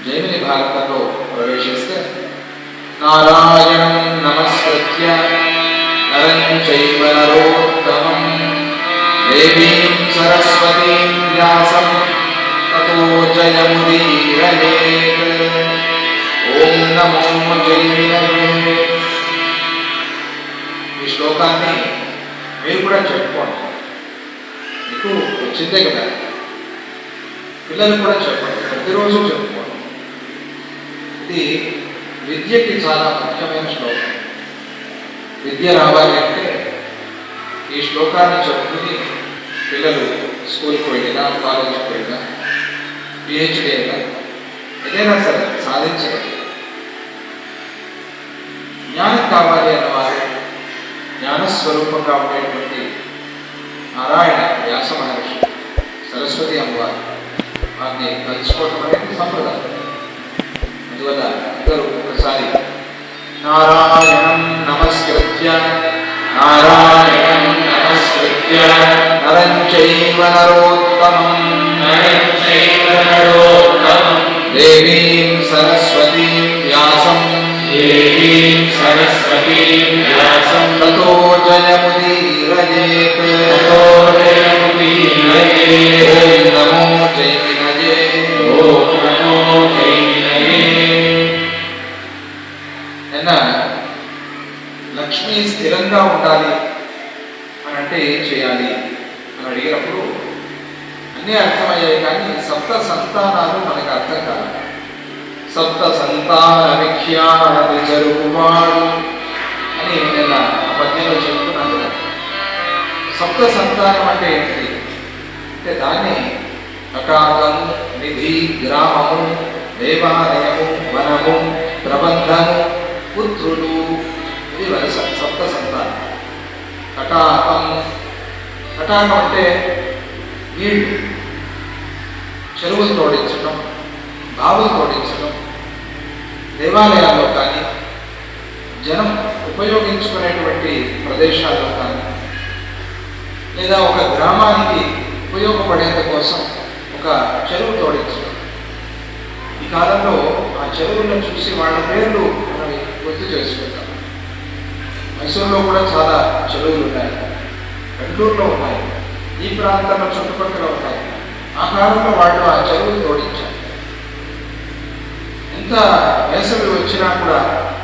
జైమిని భారతంలో ప్రవేశిస్తే నారాయణం నమస్కృత్య నరం చైవ నరోత్తమం దేవీం సరస్వతీం వ్యాసం తతో జయముదీరయేత్. ఓం నమో జైమినయే. ఈ శ్లోకాన్ని మీరు కూడా చెప్పుకోండి. మీకు వచ్చిందే కదా, పిల్లలు కూడా చెప్పండి, ప్రతిరోజు చెప్పుకోండి. ఇది విద్యకి చాలా ముఖ్యమైన శ్లోకం. విద్య రావాలి అంటే ఈ శ్లోకాన్ని చెప్పుకుని పిల్లలు స్కూల్కి వెళ్ళినా, కాలేజీకి వెళ్ళినా, పిహెచ్డీ అయినా ఏదైనా సరే సాధించగలరు. జ్ఞానం కావాలి అన్నవారు జ్ఞానస్వరూపంగా ఉండేటువంటి నారాయణ వ్యాస మహర్షి, సరస్వతి అమ్మవారు వారిని కలుసుకోవటం అనేది సంప్రదాయం. అందువల్ల అందరూ ఒకసారి నారాయణం నమస్కృత్య నారాయణం నమస్కృత్య నరం చైవ నరోత్తమం దేవీం సరస్వతీం వ్యాసం తతో జయముదీరయేత్. ఓం నమో జైమినయే. లక్ష్మి స్థిరంగా ఉండాలి అని అంటే ఏం చేయాలి అని అడిగినప్పుడు అన్నీ అర్థమయ్యాయి, కానీ సప్త సంతానాలు మనకు అర్థం కాదు. సప్త సంతాన విఖ్యాతి జరుగువాడు అని నేను పద్యంలో చెప్తున్నాను కదా. సప్త సంతానం అంటే ఏంటి అంటే దాన్ని అకాకము, నిధి, గ్రామము, దేవాలయము, వనము, ప్రబంధము, పుత్రులు, ఇది వరుస సప్త సంతానం. కటాకం, కటాకం అంటే నీళ్లు, చెరువులు తోడించడం, బావులు తోడించడం, దేవాలయాల్లో కానీ జనం ఉపయోగించుకునేటువంటి ప్రదేశాల్లో కానీ, లేదా ఒక గ్రామానికి ఉపయోగపడేందు కోసం ఒక చెరువు తోడించడం. ఈ కాలంలో ఆ చెరువులను చూసి వాళ్ళ పేర్లు మనం గుర్తు చేసుకుంటాం. మైసూరులో కూడా చాలా చెరువులు ఉన్నాయి, బెంగళూరులో ఉన్నాయి, ఈ ప్రాంతంలో చుట్టుపక్కల ఉన్నాయి. ఆ కాలంలో వాళ్ళు ఆ చెరువులు తోడించారు. ఎంత వేసవి వచ్చినా కూడా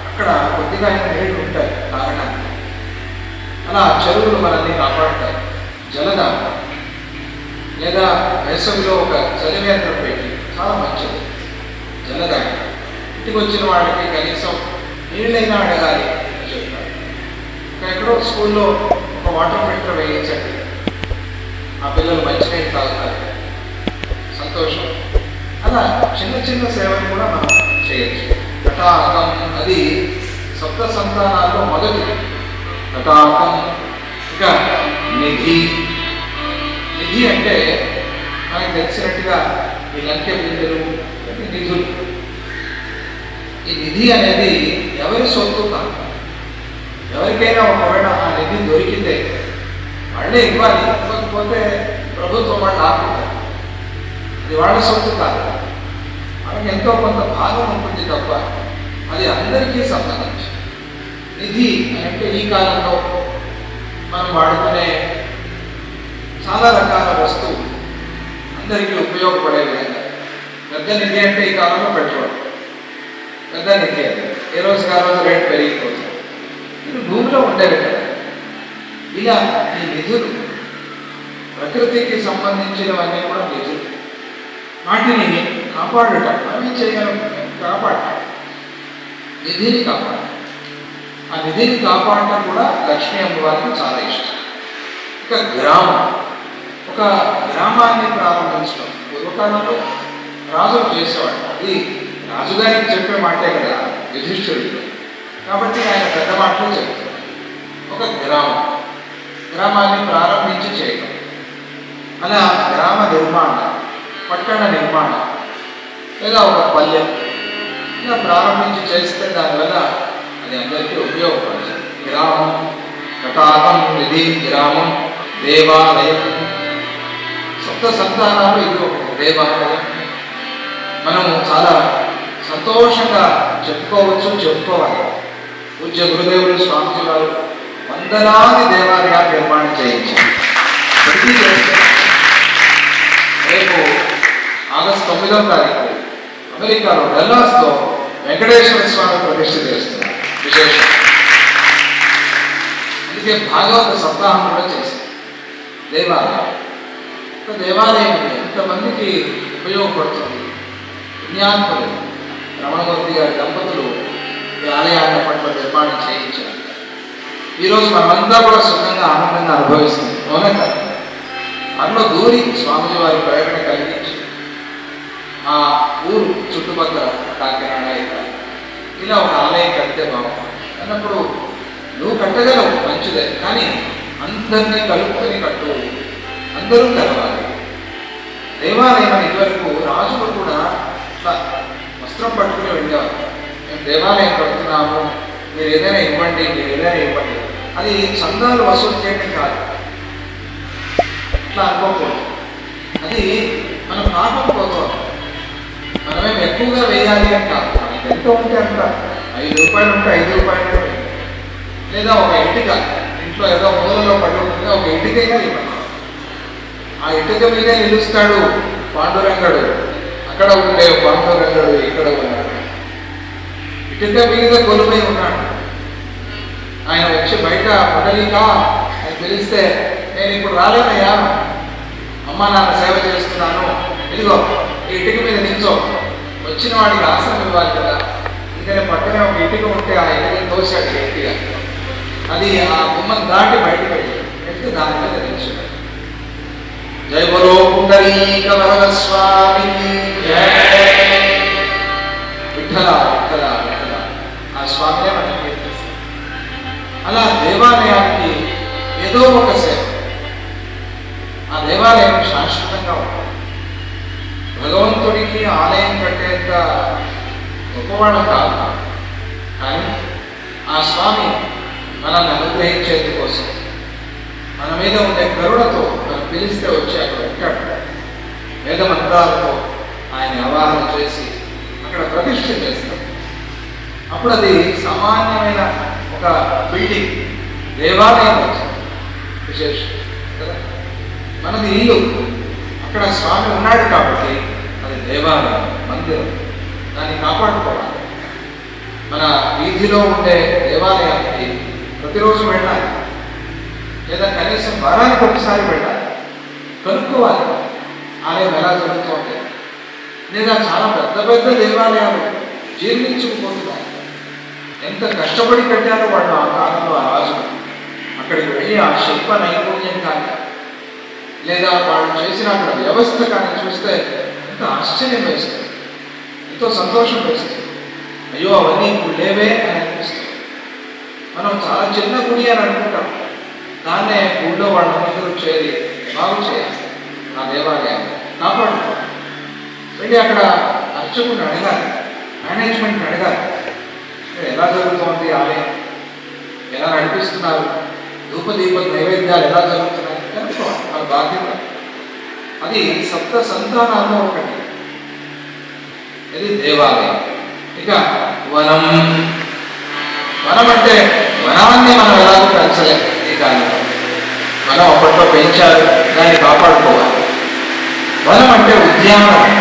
అక్కడ కొద్దిగా నీళ్లు ఉంటాయి తాగడానికి. అలా చెరువులు మనల్ని కాపాడుతాయి. జలదానం లేదా వేసవిలో ఒక చలివేంద్రం పెట్టి చాలా మంచిది జలదానం. ఇంటికి వచ్చిన వాళ్ళకి కనీసం నీళ్ళైనా అడగాలి అని చెప్తారు. ఎక్కడో స్కూల్లో ఒక వాటర్ ఫిల్టర్ వేయించండి, ఆ పిల్లలు మంచినీళ్ళు తాగుతారు, సంతోషం. అలా చిన్న చిన్న సేవలు కూడా మనం చేయొచ్చు. కటాకం అది సప్త సంతానాల్లో మొదటి కటాకం. ఇంకా నిధి, నిధి అంటే మనకు తెలిసినట్టుగా ఈ లంకె బిందులు, నిధులు. ఈ నిధి అనేది ఎవరి సొత్తు కాదు. ఎవరికైనా ఒకవేళ ఆ నిధి దొరికితే వాళ్ళే ఇవ్వాలి, ఇవ్వకపోతే ప్రభుత్వం వాళ్ళు ఆపుతారు. అది వాళ్ళ సొత్తు కాదు. మనకి ఎంతో కొంత భాగం ఉంటుంది తప్ప అది అందరికీ సంబంధించి. నిధి అంటే ఈ కాలంలో మనం వాడుకునే చాలా రకాల వస్తువులు అందరికీ ఉపయోగపడే విధంగా. పెద్ద నిధి అంటే ఈ కాలంలో పెట్టుకోవడం పెద్ద నిధి. అది ఏ రోజుకి ఆ రోజు రేటు పెరిగిపోతుంది. ఇది భూమిలో ఉండేవి కదా. ఇలా ఈ నిధులు ప్రకృతికి సంబంధించినవన్నీ కూడా నిధులు. వాటిని కాపాడటం మనం చేయగలం, కాపాడటం, నిధిని కాపాడటం. ఆ నిధిని కాపాడటం కూడా లక్ష్మీ అమ్మవారికి చాలా ఇష్టం. ఇక గ్రామం, ఒక గ్రామాన్ని ప్రారంభించడం పూర్వకాలంలో రాజులు చేసేవాడు. అది రాజుగారికి చెప్పే మాటే కదా యుధిష్ఠిరుడు, కాబట్టి ఆయన పెద్ద మాటలు చెప్తారు. ఒక గ్రామాన్ని ప్రారంభించి చేయడం, అలా గ్రామ నిర్మాణం, పట్టణ నిర్మాణం, లేదా ఒక పల్లెం ఇలా ప్రారంభించి చేస్తే దానివల్ల అది అందరికీ ఉపయోగపడుతుంది. గ్రామం తటాకం నిధి విరామం దేవాలయం. సప్త సంతానాలు ఇది ఒకటి దేవాలయం. మనము చాలా సంతోషంగా చెప్పుకోవాలి. పూజ్య గురుదేవులు స్వామిజీ వారు వందలాది దేవాలయాలు నిర్మాణం చేయించారు. రేపు ఆగస్టు 9వ తారీఖు అమెరికాలో డల్లాస్లో వెంకటేశ్వర స్వామి ప్రతిష్ఠ చేస్తున్నారు. విశేషం. అందుకే భాగవత సప్తాహం కూడా చేశారు. దేవాలయం దేవాలయం ఎంతమందికి ఉపయోగపడుతుంది. పుణ్యాత్ములు రమణమూర్తి గారి దంపతులు ఈ ఆలయాన్ని పట్ల నిర్మాణం చేయించారు. ఈరోజు మనమంతా కూడా సుఖంగా ఆనందంగా అనుభవిస్తుంది. అవునా కదా? అందులో దూరి స్వామిజీ వారి ప్రయత్నం కలిగించి ఆ ఊరు చుట్టుపక్కల కాకినాడ ఇలా ఒక ఆలయం కడితే బాగుంటుంది అన్నప్పుడు నువ్వు కట్టగలవు, మంచిదే, కానీ అందరినీ కలుపుకొని కట్టు, అందరూ కలవాలి. దేవాలయం ఇదివరకు రాజులు కూడా వస్త్రం పట్టుకుని వెళ్ళేవారు. మేము దేవాలయం కడుతున్నాము, మీరు ఏదైనా ఇవ్వండి, అది చందాలు వసూలు చేయడం కాదు. అట్లా అనుకోకూడదు. అది మన పాపం పోతుంది. మనమేం ఎక్కువగా వేయాలి అని కాదు. మనకి ఎంత ఉంటే అంత 5 రూపాయలు ఉంటే 5 రూపాయలు, లేదా ఒక ఇటుక ఇంట్లో ఏదో మూలలో పడి ఉంటుంది, ఒక ఇటుకైనా ఇవ్వండి. ఆ ఇటుక మీదే నిలుస్తాడు పాండురంగడు. అక్కడ ఉండే పాండురంగడు ఇక్కడ ఉన్నాడు. ఇటుక మీద కొలువై ఉన్నాడు. ఆయన వచ్చి బయట పొడలికా అని పిలిస్తే, నేను ఇప్పుడు రాలేనయ్యా, అమ్మ నాన్న సేవ చేస్తున్నాను, ఇదిగో ఈ ఇటుక మీద నిల్చో, వచ్చిన వాడికి ఆసనం ఇవ్వాలి కదా. అందుకనే పక్కనే ఒక ఇటుక ఉంటే ఆ ఇటుకని తోసాడు గట్టిగా. అది ఆ గుమ్మం దాటి బయటకు వెళ్తే దాని మీద నిల్చున్నాడు. జై బలో పుండరీక వరద స్వామికి విఠల విఠల విఠల. ఆ స్వామినే మనం కీర్తిస్తాం. అలా దేవాలయానికి ఏదో ఒక సేవ. ఆ దేవాలయం శాశ్వతంగా ఉంటుంది. భగవంతుడికి ఆలయం కట్టేంత గొప్పవాడు కాదు, కానీ ఆ స్వామి మనల్ని అనుగ్రహించేందు కోసం, మన మీద ఉండే కరుణతో మనం పిలిస్తే వచ్చి అక్కడ ఉంటాడు. వేద మంత్రాలతో ఆయన ఆవాహన చేసి అక్కడ ప్రతిష్ఠ చేస్తాం. అప్పుడు అది సామాన్యమైన ఒక బిల్డింగ్, దేవాలయం వచ్చింది. విశేషం కదా. మనది ఇల్లు, అక్కడ స్వామి ఉన్నాడు కాబట్టి అది దేవాలయం, మందిరం. దాన్ని కాపాడుకోవాలి. మన వీధిలో ఉండే దేవాలయానికి ప్రతిరోజు వెళ్ళాలి, లేదా కనీసం వారానికి ఒకసారి వెళ్ళాలి. కనుక్కోవాలి ఆలయం ఎలా జరుగుతుంది. లేదా చాలా పెద్ద పెద్ద దేవాలయాలు జీర్ణించుకుపోతున్నాయి. ఎంత కష్టపడి కట్టారో వాళ్ళు ఆ కాలంలో ఆ రాజు. అక్కడికి వెళ్ళి ఆ శిల్ప నైపుణ్యం కానీ, లేదా వాళ్ళు చేసిన అక్కడ వ్యవస్థ కానీ చూస్తే ఎంత ఆశ్చర్యం వేస్తుంది, ఎంతో సంతోషం వేస్తుంది. అయ్యో అవన్నీ ఇప్పుడు లేవే అని అనిపిస్తుంది. మనం చాలా చిన్న గుడి అని అనుకుంటాం, దాన్నే ఊళ్ళో వాళ్ళందరూ చేరి బాగు చేయాలి. ఆ దేవాలయాన్ని కాపాడుకోవాలి. వెళ్ళి అక్కడ అర్చకుని అడగాలి, మేనేజ్మెంట్ని అడగాలి, ఎలా జరుగుతోంది ఆలయం, ఎలా నడిపిస్తున్నారు, ధూపదీప నైవేద్యాలు ఎలా జరుగుతున్నాయి కనుక్కోవాలి. మన బాధ్యత అది. సప్త సంతానాల్లో ఒకటి ఇది దేవాలయం. ఇక వనం. వనం అంటే వనాన్ని మనం ఎలాగో పెంచలేం. ఈ కాలంలో వనం అప్పట్లో పెంచారు, దాన్ని కాపాడుకోవాలి. వనం అంటే ఉద్యానవనం,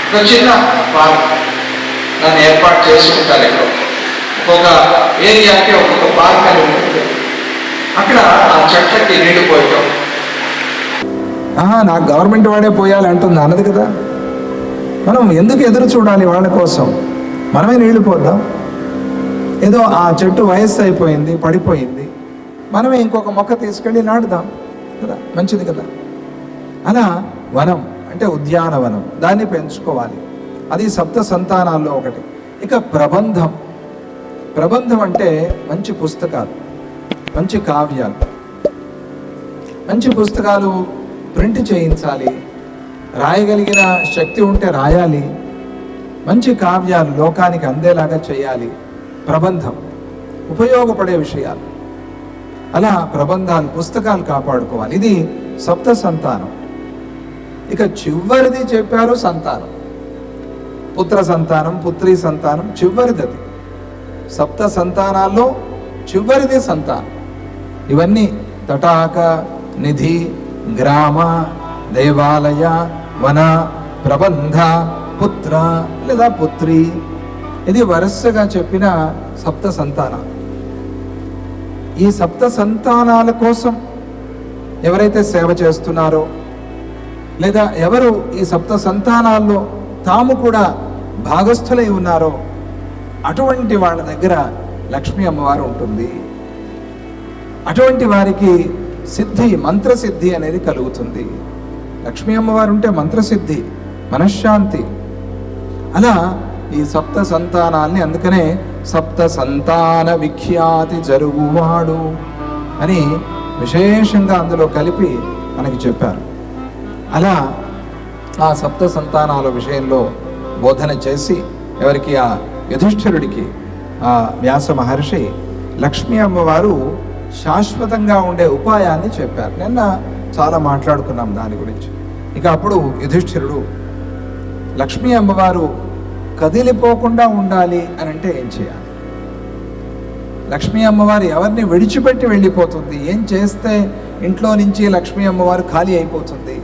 ఒక చిన్న పార్క్, దాన్ని ఏర్పాటు చేసుకుంటారు. ఎక్కడో ఒక్కొక్క ఏరియాకి ఒక్కొక్క పార్క్ అని ఉంటుంది. అక్కడ ఆ చెట్లకి నీళ్లు పోయటం. నాకు గవర్నమెంట్ వాడే పోయాలి అంటుంది అన్నది కదా. మనం ఎందుకు ఎదురు చూడాలి వాళ్ళ కోసం? మనమే నీళ్లు పోద్దాం. ఏదో ఆ చెట్టు వయస్సు అయిపోయింది, పడిపోయింది, మనమే ఇంకొక మొక్క తీసుకెళ్ళి నాటుదాం కదా, మంచిది కదా. అలా వనం అంటే ఉద్యానవనం, దాన్ని పెంచుకోవాలి. అది సప్త సంతానాల్లో ఒకటి. ఇక ప్రబంధం. ప్రబంధం అంటే మంచి పుస్తకాలు, మంచి కావ్యాలు. మంచి పుస్తకాలు ప్రింట్ చేయించాలి, రాయగలిగిన శక్తి ఉంటే రాయాలి. మంచి కావ్యాలు లోకానికి అందేలాగా చేయాలి. ప్రబంధం ఉపయోగపడే విషయాలు. అలా ప్రబంధాలు, పుస్తకాలు కాపాడుకోవాలి. ఇది సప్త సంతానం. ఇక చివరిది చెప్పారు సంతానం, పుత్ర సంతానం, పుత్రీ సంతానం, చివరిది అది. సప్త సంతానాల్లో చివరిది సంతానం. ఇవన్నీ తటాక, నిధి, గ్రామ, దేవాలయ, వన, ప్రబంధ, పుత్ర లేదా పుత్రి, ఇది వరుసగా చెప్పిన సప్త సంతానాలు. ఈ సప్త సంతానాల కోసం ఎవరైతే సేవ చేస్తున్నారో లేదా ఎవరు ఈ సప్త సంతానాల్లో తాము కూడా భాగస్థులై ఉన్నారో అటువంటి వాళ్ళ దగ్గర లక్ష్మీ అమ్మవారు ఉంటుంది. అటువంటి వారికి సిద్ధి, మంత్రసిద్ధి అనేది కలుగుతుంది. లక్ష్మీ అమ్మవారు ఉంటే మంత్రసిద్ధి, మనశ్శాంతి. అలా ఈ సప్త సంతానాల్ని అందుకనే సప్త సంతాన విఖ్యాతి జరుగువాడు అని విశేషంగా అందులో కలిపి మనకి చెప్పారు. అలా ఆ సప్త సంతానాల విషయంలో బోధన చేసి ఎవరికి ఆ యుధిష్ఠిరుడికి ఆ వ్యాస మహర్షి లక్ష్మీ అమ్మవారు శాశ్వతంగా ఉండే ఉపాయాన్ని చెప్పారు. నిన్న చాలా మాట్లాడుకున్నాం దాని గురించి. ఇక అప్పుడు యుధిష్ఠిరుడు లక్ష్మీ అమ్మవారు కదిలిపోకుండా ఉండాలి అని అంటే ఏం చేయాలి? లక్ష్మీ అమ్మవారు ఎవరిని విడిచిపెట్టి వెళ్ళిపోతుంది? ఏం చేస్తే ఇంట్లో నుంచి లక్ష్మీ అమ్మవారు ఖాళీ అయిపోతుంది?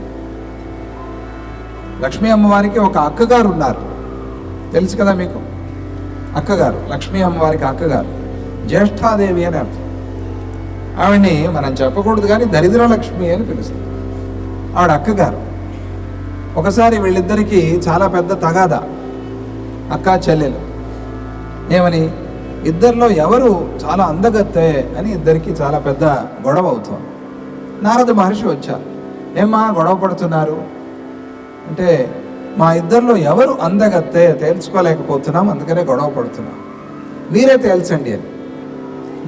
లక్ష్మీ అమ్మవారికి ఒక అక్కగారు ఉన్నారు, తెలుసు కదా మీకు. అక్కగారు, లక్ష్మీ అమ్మవారికి అక్కగారు జ్యేష్ఠాదేవి అని అర్థం. ఆవిడ్ని మనం చెప్పకూడదు కానీ దరిద్ర లక్ష్మి అని పిలుస్తాం. ఆవిడ అక్కగారు. ఒకసారి వీళ్ళిద్దరికీ చాలా పెద్ద తగాదా, అక్క చెల్లెలు. ఏమని? ఇద్దరిలో ఎవరు చాలా అందగత్తే అని ఇద్దరికి చాలా పెద్ద గొడవ అవుతుంది. నారద మహర్షి వచ్చారు. ఏమ్మా గొడవ పడుతున్నారు అంటే, మా ఇద్దరిలో ఎవరు అందగత్తే తేల్చుకోలేకపోతున్నాం, అందుకనే గొడవ పడుతున్నాం, మీరే తేల్చండి అని.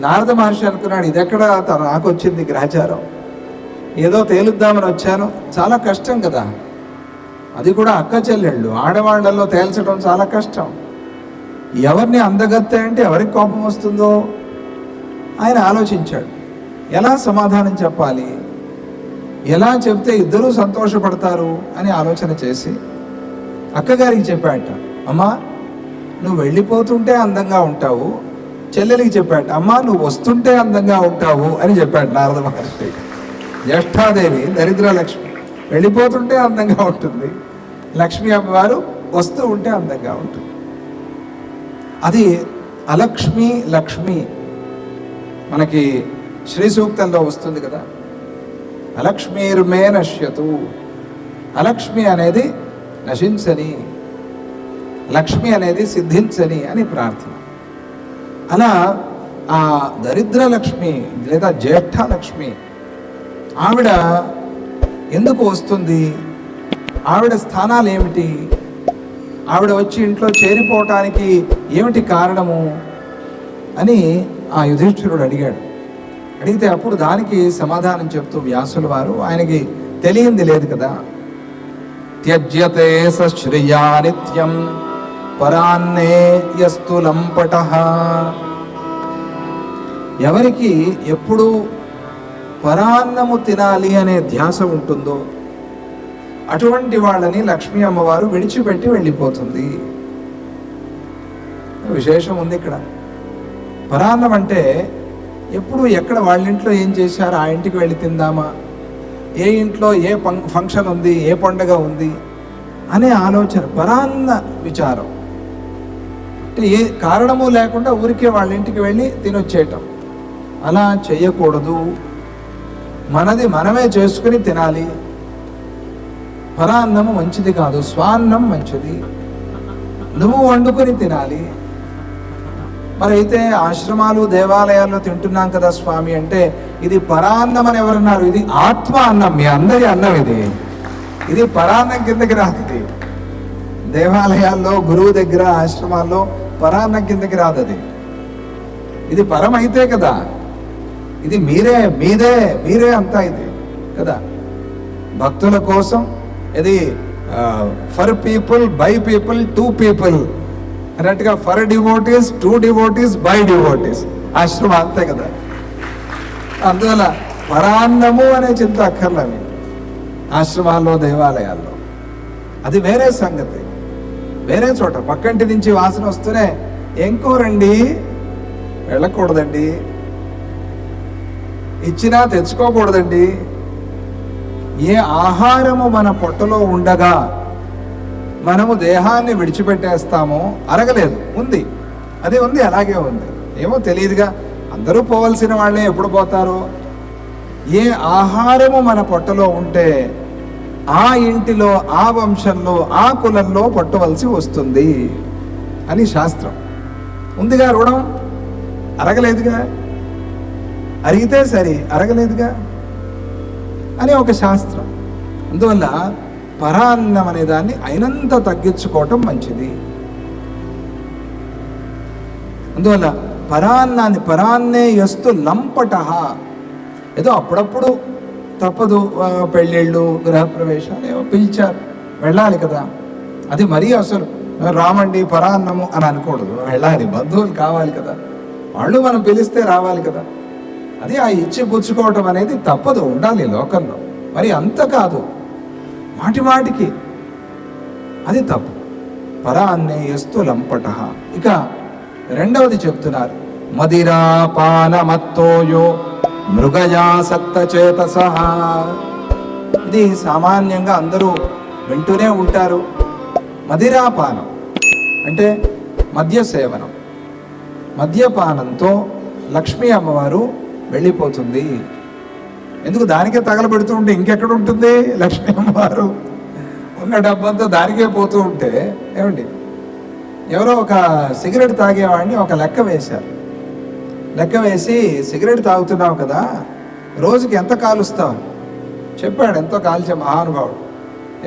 నారద మహర్షి అనుకున్నాడు, ఇది ఎక్కడ నాకు వచ్చింది గ్రహచారం, ఏదో తేలుద్దామని వచ్చాను, చాలా కష్టం కదా, అది కూడా అక్క చెల్లెళ్ళు, ఆడవాళ్లలో తేల్చడం చాలా కష్టం. ఎవరిని అందగత్తే అంటే ఎవరికి కోపం వస్తుందో ఆయన ఆలోచించాడు. ఎలా సమాధానం చెప్పాలి, ఎలా చెప్తే ఇద్దరూ సంతోషపడతారు అని ఆలోచన చేసి అక్కగారికి చెప్పాట, అమ్మా నువ్వు వెళ్ళిపోతుంటే అందంగా ఉంటావు. చెల్లెలికి చెప్పాట, అమ్మా నువ్వు వస్తుంటే అందంగా ఉంటావు అని చెప్పాడు నారద మహర్షి. జ్యేష్ఠాదేవి దరిద్ర లక్ష్మి, వెళ్ళిపోతుంటే అందంగా ఉంటుంది. లక్ష్మీ అమ్మవారు వస్తూ ఉంటే అందంగా ఉంటుంది. అది అలక్ష్మి లక్ష్మి మనకి శ్రీ సూక్తంలో వస్తుంది కదా. అలక్ష్మీర్మే నశ్యతు, అలక్ష్మి అనేది నశించని, లక్ష్మి అనేది సిద్ధించని అని ప్రార్థన. అలా ఆ దరిద్ర లక్ష్మి లేదా జ్యేష్ఠ లక్ష్మి ఆవిడ ఎందుకు వస్తుంది? ఆవిడ స్థానాలు ఏమిటి? ఆవిడ వచ్చి ఇంట్లో చేరిపోవటానికి ఏమిటి కారణము అని ఆ యుధిష్ఠిరుడు అడిగాడు. అడిగితే అప్పుడు దానికి సమాధానం చెప్తూ వ్యాసుల వారు, ఆయనకి తెలియంది లేదు కదా, త్యజ్యతే సశ్రియా నిత్యం పరాన్నే యస్తు లంపటః. ఎవరికి ఎప్పుడు పరాన్నము తినాలి అనే ధ్యాస ఉంటుందో అటువంటి వాళ్ళని లక్ష్మీ అమ్మవారు విడిచిపెట్టి వెళ్ళిపోతుంది. విశేషం ఉంది ఇక్కడ. పరాన్నం అంటే ఎప్పుడు ఎక్కడ వాళ్ళ ఇంట్లో ఏం చేశారు ఆ ఇంటికి వెళ్ళి తిందామా, ఏ ఇంట్లో ఏ ఫంక్షన్ ఉంది, ఏ పండగ ఉంది అనే ఆలోచన, పరాన్న విచారం. అంటే ఏ కారణము లేకుండా ఊరికే వాళ్ళ ఇంటికి వెళ్ళి తినొచ్చేయటం, అలా చేయకూడదు. మనది మనమే చేసుకుని తినాలి. పరాన్నము మంచిది కాదు, స్వాన్నం మంచిది, నువ్వు వండుకొని తినాలి. మరి అయితే ఆశ్రమాలు దేవాలయాల్లో తింటున్నాం కదా స్వామి అంటే, ఇది పరాన్నం అని ఎవరన్నారు? ఇది ఆత్మ అన్నం, మీ అందరి అన్నం ఇది పరాన్నం కిందకి రాదు. ఇది దేవాలయాల్లో, గురువు దగ్గర, ఆశ్రమాల్లో పరాన్నం కిందకి రాదు. ఇది పరం అయితే కదా, ఇది మీరే అంతా ఇది కదా. భక్తుల కోసం ఇది for people, by people, to people అన్నట్టుగా, for devotees, to devotees, by devotees ఆశ్రమం అంతే కదా. అందువల్ల పరాన్నము అనే చింత అక్కర్లే మీకు ఆశ్రమాల్లో దేవాలయాల్లో. అది వేరే సంగతి, వేరే చోట పక్కంటి నుంచి వాసన వస్తూనే ఏం కూరండి, వెళ్ళకూడదండి, ఇచ్చినా తెచ్చుకోకూడదండి. ఏ ఆహారము మన పొట్టలో ఉండగా మనము దేహాన్ని విడిచిపెట్టేస్తామో, అరగలేదు ఉంది, అది ఉంది, అలాగే ఉంది, ఏమో తెలియదుగా, అందరూ పోవలసిన వాళ్ళే ఎప్పుడు పోతారో. ఏ ఆహారము మన పొట్టలో ఉంటే ఆ ఇంటిలో, ఆ వంశంలో, ఆ కులంలో పట్టవలసి వస్తుంది అని శాస్త్రం ఉందిగా. రుణం అరగలేదుగా, అరిగితే సరి, అరగలేదుగా అని ఒక శాస్త్రం. అందువల్ల పరాన్నం అనే దాన్ని అయినంత తగ్గించుకోవటం మంచిది. అందువల్ల పరాన్నే యస్తు లంపట. ఏదో అప్పుడప్పుడు తప్పదు, పెళ్ళిళ్ళు, గృహప్రవేశాలు ఏవో పిలిచారు, వెళ్ళాలి కదా. అది మరీ అసలు రామండి పరాన్నము అని అనకూడదు, వెళ్ళాలి, బంధువులు కావాలి కదా, వాళ్ళు మనం పిలిస్తే రావాలి కదా. అది ఆ ఇచ్చి పుచ్చుకోవటం అనేది తప్పదు, ఉండాలి లోకంలో. మరి అంత కాదు, మాటి మాటికి అది తప్పు. పరాన్నే యస్తు లంపట. ఇక రెండవది చెప్తున్నారు, మదిరాపానమత్తోయో మృగయాసక్త చేతసః. ఇది సామాన్యంగా అందరూ వింటూనే ఉంటారు. మదిరాపానం అంటే మద్య సేవనం. మద్యపానంతో లక్ష్మీ అమ్మవారు వెళ్ళిపోతుంది. ఎందుకు దానికే తగలబెడుతూ ఉంటే ఇంకెక్కడ ఉంటుంది లక్ష్మీ అమ్మవారు? ఉన్న డబ్బంతా దానికే పోతూ ఉంటే ఏమండి? ఎవరో ఒక సిగరెట్ తాగేవాడిని ఒక లెక్క వేశారు. లెక్క వేసి, సిగరెట్ తాగుతున్నావు కదా, రోజుకి ఎంత కాలుస్తావు చెప్పాడు. ఎంతో కాల్చే మహానుభావుడు.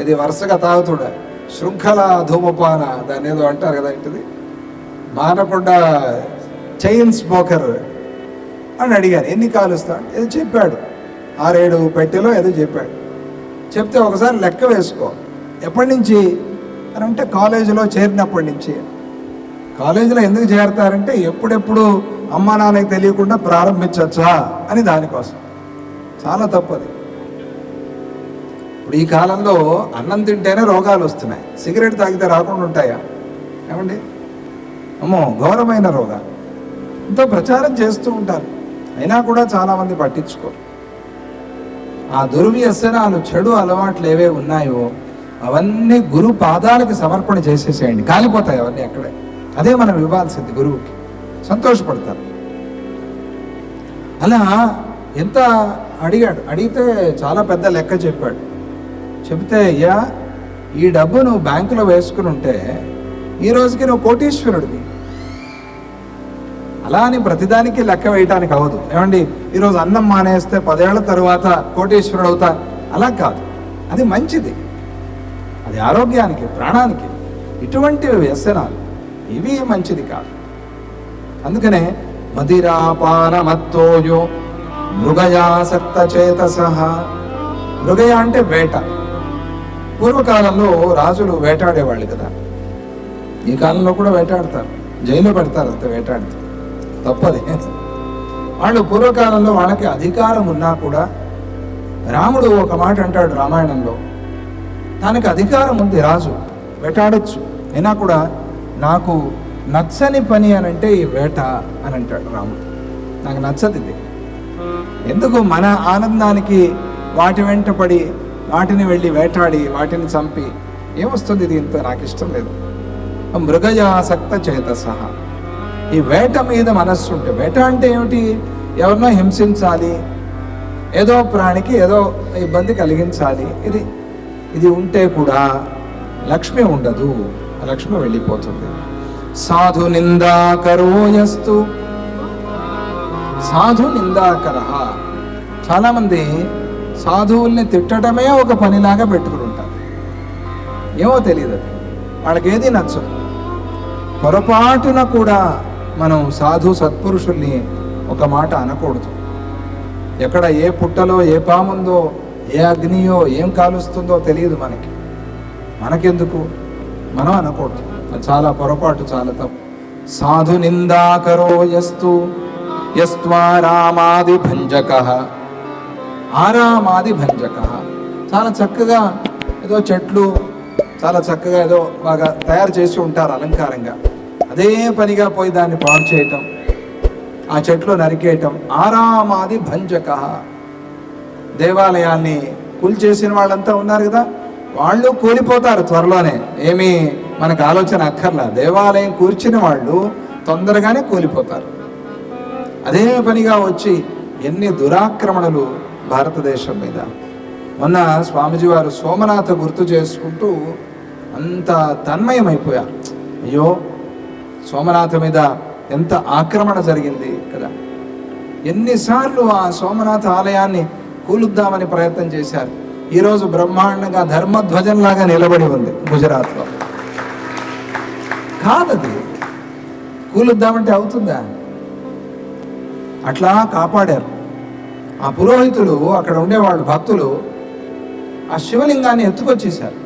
ఇది వరుసగా తాగుతుడా, శృంఖల ధూమపాన, దాన్ని ఏదో అంటారు కదా, ఇంటిది మానకుండా చైన్ స్మోకర్ అని అడిగాను, ఎన్ని కాలుస్తాడు? ఏదో చెప్పాడు, 6-7 పెట్టెలో ఏదో చెప్పాడు. చెప్తే ఒకసారి లెక్క వేసుకో, ఎప్పటి నుంచి అని అంటే కాలేజీలో చేరినప్పటి నుంచి. కాలేజీలో ఎందుకు చేరతారంటే ఎప్పుడెప్పుడు అమ్మా నాన్నకి తెలియకుండా ప్రారంభించవచ్చా అని, దానికోసం. చాలా తప్పది. ఇప్పుడు ఈ కాలంలో అన్నం తింటేనే రోగాలు వస్తున్నాయి, సిగరెట్ తాగితే రాకుండా ఉంటాయా? ఏమండి? అమ్మో, ఘోరమైన రోగాలు. ఎంతో ప్రచారం చేస్తూ ఉంటారు, అయినా కూడా చాలామంది పట్టించుకోరు. ఆ దుర్వ్యసనాలు, చెడు అలవాట్లు ఏవే ఉన్నాయో అవన్నీ గురు పాదాలకి సమర్పణ చేసేసేయండి, కాలిపోతాయి అవన్నీ అక్కడే. అదే మనం ఇవ్వాల్సింది గురువుకి, సంతోషపడతారు. అలా ఎంత అడిగాడు, అడిగితే చాలా పెద్ద లెక్క చెప్పాడు. చెబితే, అయ్యా ఈ డబ్బు నువ్వు బ్యాంకులో వేసుకుని ఉంటే ఈ రోజుకి నువ్వు కోటీశ్వరుడివి. అలా అని ప్రతిదానికి లెక్క వేయటానికి అవ్వదు. ఏమండి, ఈరోజు అన్నం మానేస్తే 10 ఏళ్ల తరువాత కోటీశ్వరుడు అవుతా, అలా కాదు. అది మంచిది, అది ఆరోగ్యానికి, ప్రాణానికి. ఇటువంటి వ్యసనాలు ఇవి మంచిది కాదు. అందుకనే మదిరాపానమత్తోయో మృగయాసక్త చేతసః. మృగయ అంటే వేట. పూర్వకాలంలో రాజులు వేటాడేవాళ్ళు కదా, ఈ కాలంలో కూడా వేటాడతారు, జైల్లో పెడతారు అంతే వేటాడితే, తప్పది. వాళ్ళు పూర్వకాలంలో వాళ్ళకి అధికారం ఉన్నా కూడా, రాముడు ఒక మాట అంటాడు రామాయణంలో, తనకి అధికారం ఉంది, రాజు వేటాడచ్చు, అయినా కూడా నాకు నచ్చని పని అని అంటే ఈ వేట అని అంటాడు రాముడు. నాకు నచ్చదు ఇది. ఎందుకు మన ఆనందానికి వాటి వెంట పడి వాటిని వెళ్ళి వేటాడి వాటిని చంపి ఏమొస్తుంది? దీంతో నాకు ఇష్టం లేదు. మృగయాసక్త చేతసః. ఈ వేట మీద మనస్సు ఉంటే, వేట అంటే ఏమిటి? ఎవరినో హింసించాలి, ఏదో ప్రాణికి ఏదో ఇబ్బంది కలిగించాలి, ఇది ఉంటే కూడా లక్ష్మి ఉండదు, లక్ష్మి వెళ్ళిపోతుంది. సాధు నిందాకరోయస్తు. సాధు నిందాకర. చాలామంది సాధువుల్ని తిట్టడమే ఒక పనిలాగా పెట్టుకుని ఉంటారు. ఏమో తెలియదు, వాళ్ళకి ఏది నచ్చదు. పొరపాటున కూడా మనం సాధు సత్పురుషుల్ని ఒక మాట అనకూడదు. ఎక్కడ ఏ పుట్టలో ఏ పాముందో, ఏ అగ్నియో, ఏం కాలుస్తుందో తెలియదు మనకెందుకు, మనం అనకూడదు. చాలా పొరపాటు, చాలా తప్పు. సాధు నిందాకరో యస్తు యస్త్వారామాది భంజక. ఆరామాది భంజక, చాలా చక్కగా ఏదో చెట్లు చాలా చక్కగా ఏదో బాగా తయారు చేసి ఉంటారు అలంకారంగా, అదే పనిగా పోయి దాన్ని పాడు చేయటం, ఆ చెట్లు నరికేయటం. ఆరామాది భంజక. దేవాలయాన్ని కూల్చేసిన వాళ్ళంతా ఉన్నారు కదా, వాళ్ళు కూలిపోతారు త్వరలోనే, ఏమీ మనకు ఆలోచన అక్కర్లా. దేవాలయం కూర్చిన వాళ్ళు తొందరగానే కూలిపోతారు. అదే పనిగా వచ్చి ఎన్ని దురాక్రమణలు భారతదేశం మీద. మొన్న స్వామిజీ వారు సోమనాథ గుర్తు చేసుకుంటూ అంత తన్మయమైపోయారు. అయ్యో, సోమనాథ మీద ఎంత ఆక్రమణ జరిగింది కదా, ఎన్నిసార్లు ఆ సోమనాథ ఆలయాన్ని కూలుద్దామని ప్రయత్నం చేశారు. ఈరోజు బ్రహ్మాండంగా ధర్మధ్వజంలాగా నిలబడి ఉంది గుజరాత్లో. కాదది కూలుద్దామంటే అవుతుందా? అట్లా కాపాడారు ఆ పురోహితులు. అక్కడ ఉండేవాళ్ళు భక్తులు ఆ శివలింగాన్ని ఎత్తుకొచ్చేసారు.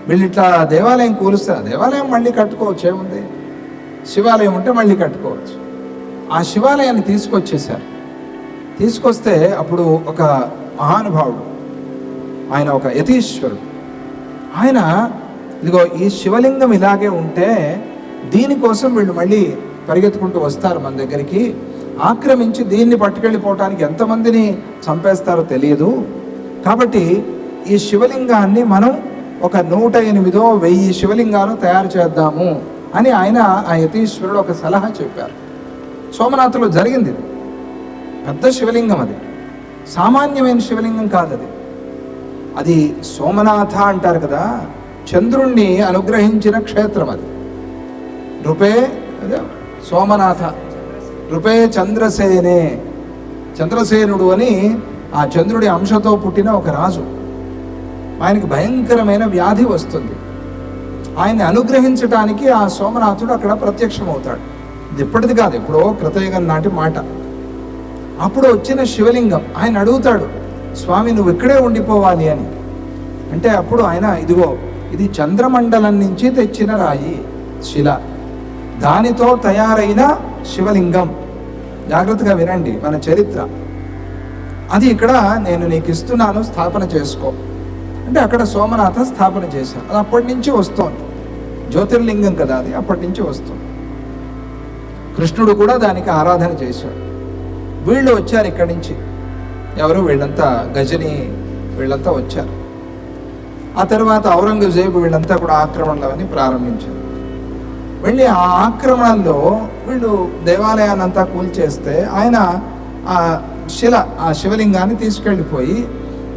వీళ్ళు ఇట్లా దేవాలయం కూలుస్తారు, దేవాలయం మళ్ళీ కట్టుకోవచ్చు, ఏముంది, శివాలయం ఉంటే మళ్ళీ కట్టుకోవచ్చు. ఆ శివాలయాన్ని తీసుకొచ్చేసారు. తీసుకొస్తే అప్పుడు ఒక మహానుభావుడు, ఆయన ఒక యతీశ్వరుడు, ఆయన ఇదిగో ఈ శివలింగం ఇలాగే ఉంటే దీనికోసం వీళ్ళు మళ్ళీ పరిగెత్తుకుంటూ వస్తారు మన దగ్గరికి, ఆక్రమించి దీన్ని పట్టుకెళ్ళిపోవటానికి ఎంతమందిని చంపేస్తారో తెలియదు, కాబట్టి ఈ శివలింగాన్ని మనం ఒక 108 1000 శివలింగాలు తయారు చేద్దాము అని ఆయన ఆ యతీశ్వరుడు ఒక సలహా చెప్పారు. సోమనాథులో జరిగింది. ఇది పెద్ద శివలింగం, అది సామాన్యమైన శివలింగం కాదు. అది సోమనాథ అంటారు కదా, చంద్రుణ్ణి అనుగ్రహించిన క్షేత్రం అది. రూపే సోమనాథ, రూపే చంద్రసేనే, చంద్రసేనుడు అని ఆ చంద్రుడి అంశతో పుట్టిన ఒక రాజు. ఆయనకి భయంకరమైన వ్యాధి వస్తుంది. ఆయన్ని అనుగ్రహించడానికి ఆ సోమనాథుడు అక్కడ ప్రత్యక్షమవుతాడు. ఇది ఇప్పటిది కాదు, ఎప్పుడో కృతయుగం నాటి మాట. అప్పుడు వచ్చిన శివలింగం ఆయన అడుగుతాడు, స్వామి నువ్వు ఇక్కడే ఉండిపోవాలి అని. అంటే అప్పుడు ఆయన, ఇదిగో ఇది చంద్రమండలం నుంచి తెచ్చిన రాయి శిల, దానితో తయారైన శివలింగం, జాగ్రత్తగా వినండి మన చరిత్ర, అది ఇక్కడ నేను నీకు ఇస్తున్నాను, స్థాపన చేసుకో అంటే అక్కడ సోమనాథ స్థాపన చేశారు. అది అప్పటి నుంచి వస్తోంది, జ్యోతిర్లింగం కదా అది, అప్పటి నుంచి వస్తుంది. కృష్ణుడు కూడా దానికి ఆరాధన చేశాడు. వీళ్ళు వచ్చారు ఇక్కడి నుంచి, ఎవరు వీళ్ళంతా, గజని వీళ్ళంతా వచ్చారు. ఆ తర్వాత ఔరంగజేబు వీళ్ళంతా కూడా ఆక్రమణలని ప్రారంభించారు. వెళ్ళి ఆ ఆక్రమణలో వీళ్ళు దేవాలయాన్ని అంతా కూల్చేస్తే ఆయన ఆ శిల, ఆ శివలింగాన్ని తీసుకెళ్ళిపోయి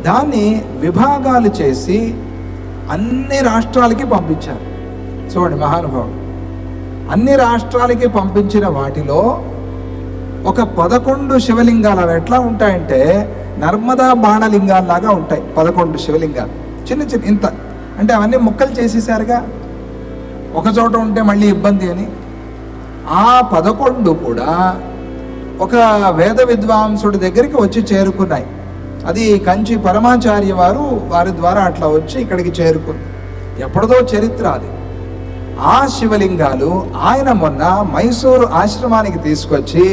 దాన్ని విభాగాలు చేసి అన్ని రాష్ట్రాలకి పంపించారు. చూడండి మహానుభావుడు, అన్ని రాష్ట్రాలకి పంపించిన వాటిలో ఒక 11 శివలింగాలు. అవి ఎట్లా ఉంటాయంటే నర్మదా బాణలింగాల్లాగా ఉంటాయి. 11 శివలింగాలు చిన్న చిన్న ఇంత, అంటే అవన్నీ ముక్కలు చేసేసారుగా, ఒక చోట ఉంటే మళ్ళీ ఇబ్బంది అని. ఆ 11 కూడా ఒక వేద విద్వాంసుడి దగ్గరికి వచ్చి చేరుకున్నాయి. అది కంచి పరమాచార్య వారి ద్వారా అట్లా వచ్చి ఇక్కడికి చేరుకుంది. ఎప్పటిదో చరిత్ర అది. ఆ శివలింగాలు ఆయన మొన్న మైసూరు ఆశ్రమానికి తీసుకొచ్చి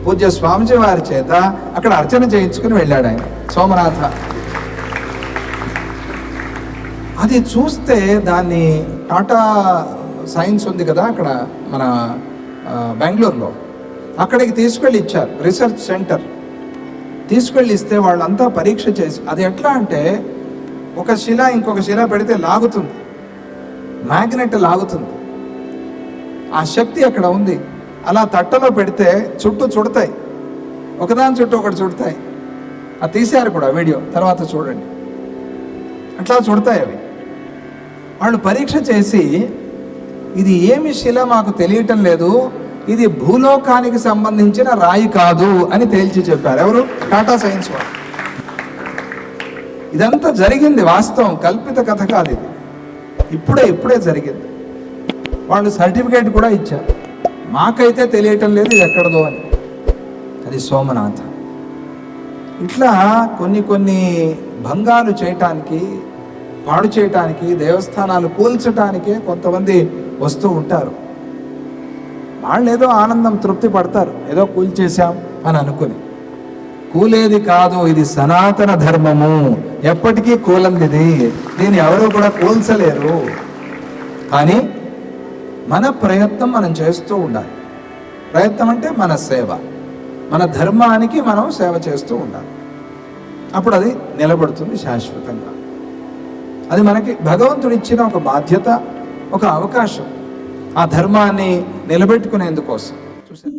పూజ్య స్వామిజీ వారి చేత అక్కడ అర్చన చేయించుకుని వెళ్ళాడు ఆయన, సోమనాథ. అది చూస్తే దాన్ని టాటా సైన్స్ ఉంది కదా అక్కడ మన బెంగళూరులో, అక్కడికి తీసుకెళ్ళి ఇచ్చారు, రీసెర్చ్ సెంటర్ తీసుకెళ్ళి ఇస్తే వాళ్ళంతా పరీక్ష చేసి, అది ఎట్లా అంటే ఒక శిల ఇంకొక శిల పెడితే లాగుతుంది, మ్యాగ్నెట్ లాగుతుంది, ఆ శక్తి అక్కడ ఉంది. అలా తట్టలో పెడితే చుట్టూ చుడతాయి, ఒకదాని చుట్టూ ఒకటి చుడతాయి. అది తీశారు కూడా వీడియో, తర్వాత చూడండి, అట్లా చుడతాయి అవి. వాళ్ళు పరీక్ష చేసి ఇది ఏమి శిల మాకు తెలియటం లేదు, ఇది భూలోకానికి సంబంధించిన రాయి కాదు అని తేల్చి చెప్పారు. ఎవరు? టాటా సైన్స్ వాళ్ళు. ఇదంతా జరిగింది, వాస్తవం, కల్పిత కథ కాదు ఇది. ఇప్పుడే జరిగింది. వాళ్ళు సర్టిఫికేట్ కూడా ఇచ్చారు, మాకైతే తెలియటం లేదు ఇది ఎక్కడదో అని. అది సోమనాథ. ఇట్లా కొన్ని భంగాలు చేయటానికి, పాడు చేయటానికి, దేవస్థానాలు కూల్చటానికే కొంతమంది వస్తూ ఉంటారు. వాళ్ళు ఏదో ఆనందం తృప్తి పడతారు, ఏదో కూల్చేశాం అని అనుకుని. కూలేది కాదు, ఇది సనాతన ధర్మము, ఎప్పటికీ కూలందిది, దీన్ని ఎవరు కూడా కూల్చలేరు. కానీ మన ప్రయత్నం మనం చేస్తూ ఉండాలి. ప్రయత్నం అంటే మన సేవ, మన ధర్మానికి మనం సేవ చేస్తూ ఉండాలి. అప్పుడు అది నిలబడుతుంది శాశ్వతంగా. అది మనకి భగవంతుడు ఇచ్చిన ఒక బాధ్యత, ఒక అవకాశం, ఆ ధర్మాన్ని నిలబెట్టుకునేందుకోసం. చూసారు.